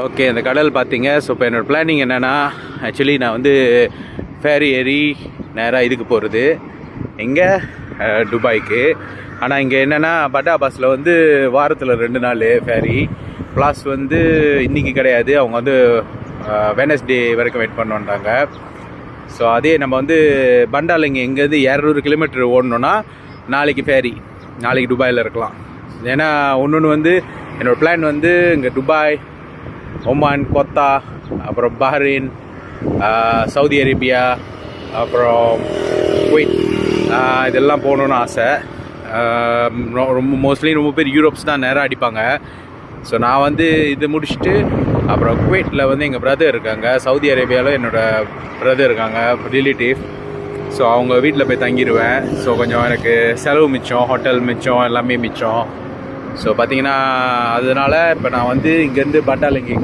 Okay, இந்த கடல் பார்த்தீங்க. ஸோ இப்போ என்னோடய பிளானிங் என்னென்னா, ஆக்சுவலி நான் வந்து ஃபேரி ஏறி நேராக இதுக்கு போகிறது, எங்கே துபாய்க்கு. ஆனால் இங்கே என்னென்னா, பட்டா பாஸில் வந்து வாரத்தில் 2 நாள் ஃபேரி, ப்ளஸ் வந்து இன்றைக்கி கிடையாது, அவங்க வந்து வெனஸ்டே வரைக்கும் வெயிட் பண்ணுன்றாங்க. ஸோ அதே நம்ம வந்து பண்டால் இங்கேருந்து 200 கிலோமீட்டர் ஓடணுன்னா நாளைக்கு ஃபேரி, நாளைக்கு துபாயில் இருக்கலாம். ஏன்னா ஒன்று வந்து என்னோடய பிளான் வந்து இங்கே துபாய், ஒமான், கொத்தா, அப்புறம் பஹ்ரைன், சவுதி அரேபியா, அப்புறம் குவைத், இதெல்லாம் போகணுன்னு ஆசை. ரொம்ப பேர் யூரோப்ஸ் தான் நேராக அடிப்பாங்க. ஸோ நான் வந்து இது முடிச்சுட்டு அப்புறம் குவைட்டில் வந்து எங்கள் பிரதர் இருக்காங்க, சவுதி அரேபியாவில் என்னோடய பிரதர் இருக்காங்க, ரிலேட்டிவ். ஸோ அவங்க வீட்டில் போய் தங்கிடுவேன். ஸோ கொஞ்சம் எனக்கு செலவு மிச்சம், ஹோட்டல் மிச்சம், எல்லாமே மிச்சம். ஸோ பார்த்தீங்கன்னா அதனால் இப்போ நான் வந்து இங்கேருந்து பட்டாலிங்கி